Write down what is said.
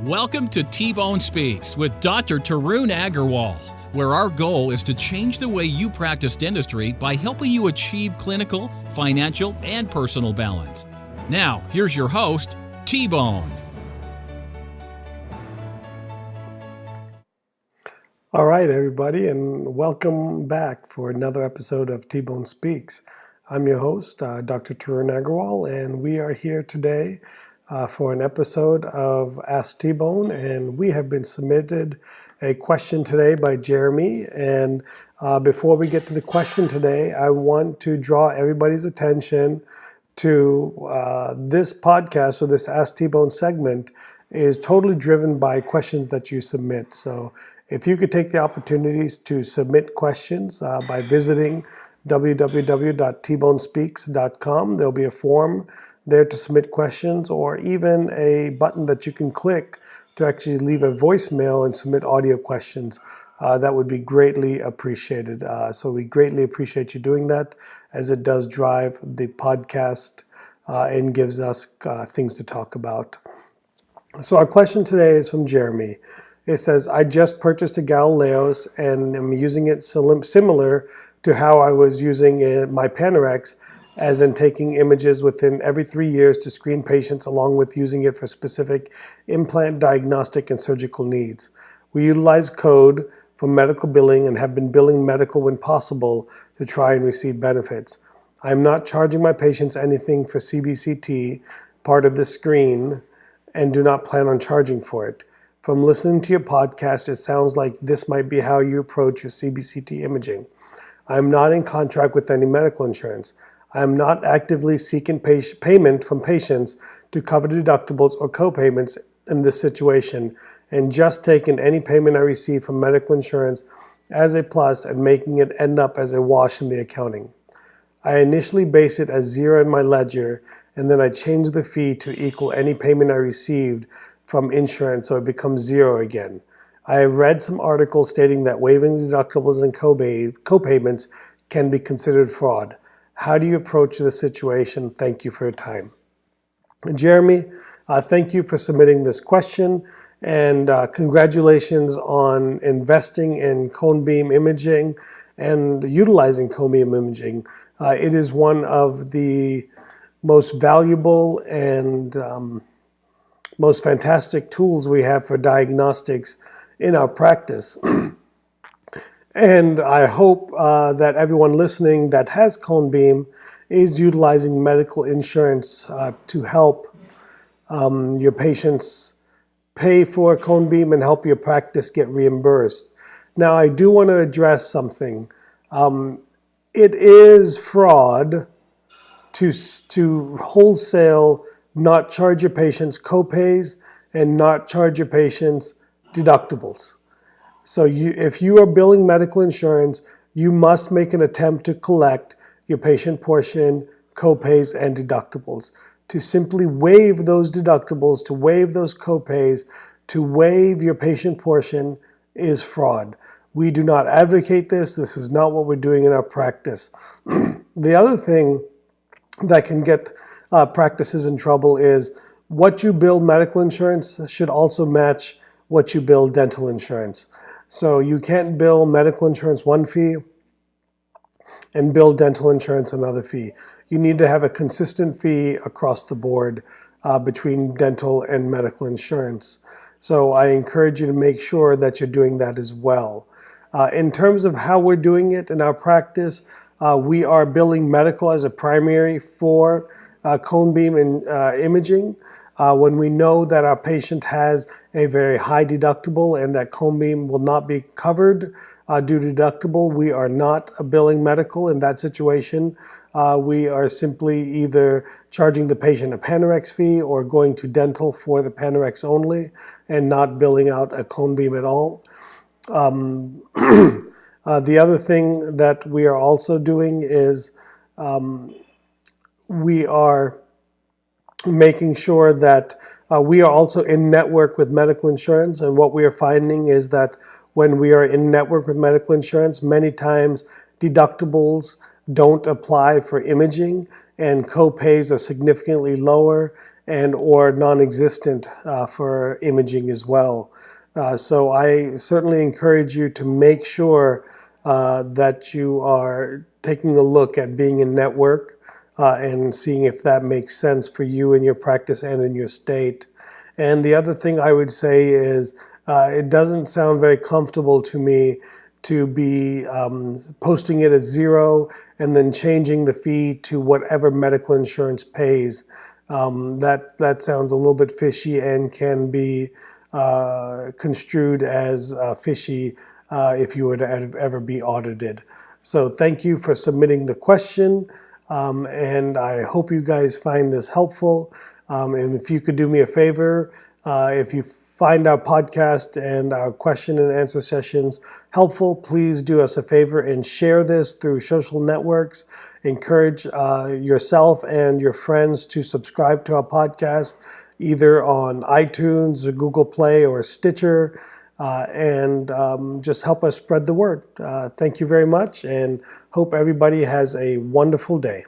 Welcome to T-Bone Speaks with Dr. Tarun Agarwal, where our goal is to change the way you practice dentistry by helping you achieve clinical, financial, and personal balance. Now, here's your host, T-Bone. All right, everybody, and welcome back for another episode of T-Bone Speaks. I'm your host, Dr. Tarun Agarwal, and we are here today for an episode of Ask T-Bone, and we have been submitted a question today by Jeremy. And before we get to the question today, I want to draw everybody's attention to this podcast, or this Ask T-Bone segment is totally driven by questions that you submit. So if you could take the opportunities to submit questions by visiting www.tbonespeaks.com, there'll be a form there to submit questions, or even a button that you can click to actually leave a voicemail and submit audio questions. That would be greatly appreciated. So we greatly appreciate you doing that, as it does drive the podcast and gives us things to talk about. So our question today is from Jeremy. It says, I just purchased a Galileos and am using it similar to how I was using my Panorex, as in taking images within every 3 years to screen patients, along with using it for specific implant, diagnostic, and surgical needs. We utilize code for medical billing and have been billing medical when possible to try and receive benefits. I am not charging my patients anything for CBCT, part of the screen, and do not plan on charging for it. From listening to your podcast, it sounds like this might be how you approach your CBCT imaging. I am not in contract with any medical insurance. I am not actively seeking payment from patients to cover deductibles or co-payments in this situation, and just taking any payment I receive from medical insurance as a plus and making it end up as a wash in the accounting. I initially base it as zero in my ledger, and then I change the fee to equal any payment I received from insurance, so it becomes zero again. I have read some articles stating that waiving deductibles and co-payments can be considered fraud. How do you approach this situation? Thank you for your time. Jeremy, thank you for submitting this question, and congratulations on investing in cone beam imaging and utilizing cone beam imaging. It is one of the most valuable and most fantastic tools we have for diagnostics in our practice. And I hope that everyone listening that has cone beam is utilizing medical insurance to help your patients pay for cone beam and help your practice get reimbursed. Now, I do want to address something. It is fraud to wholesale not charge your patients co-pays and not charge your patients deductibles. So if you are billing medical insurance, you must make an attempt to collect your patient portion, co-pays, and deductibles. To simply waive those deductibles, to waive those co-pays, to waive your patient portion is fraud. We do not advocate this. This is not what we're doing in our practice. The other thing that can get practices in trouble is what you bill medical insurance should also match what you bill dental insurance. So you can't bill medical insurance one fee and bill dental insurance another fee. You need to have a consistent fee across the board between dental and medical insurance. So I encourage you to make sure that you're doing that as well. In terms of how we're doing it in our practice, we are billing medical as a primary for cone beam imaging. When we know that our patient has a very high deductible and that cone beam will not be covered due to deductible, we are not billing medical in that situation. We are simply either charging the patient a Panorex fee or going to dental for the Panorex only and not billing out a cone beam at all. The other thing that we are also doing is we are making sure that we are also in network with medical insurance. And what we are finding is that when we are in network with medical insurance, many times deductibles don't apply for imaging and co-pays are significantly lower and or non-existent for imaging as well. So I certainly encourage you to make sure that you are taking a look at being in network and seeing if that makes sense for you in your practice and in your state. And the other thing I would say is it doesn't sound very comfortable to me to be posting it as zero and then changing the fee to whatever medical insurance pays. That sounds a little bit fishy and can be construed as fishy if you were to ever be audited. So thank you for submitting the question, and I hope you guys find this helpful. And if you could do me a favor, if you find our podcast and our question and answer sessions helpful, please do us a favor and share this through social networks. Encourage yourself and your friends to subscribe to our podcast, either on iTunes or Google Play or Stitcher, and just help us spread the word. Thank you very much, and hope everybody has a wonderful day.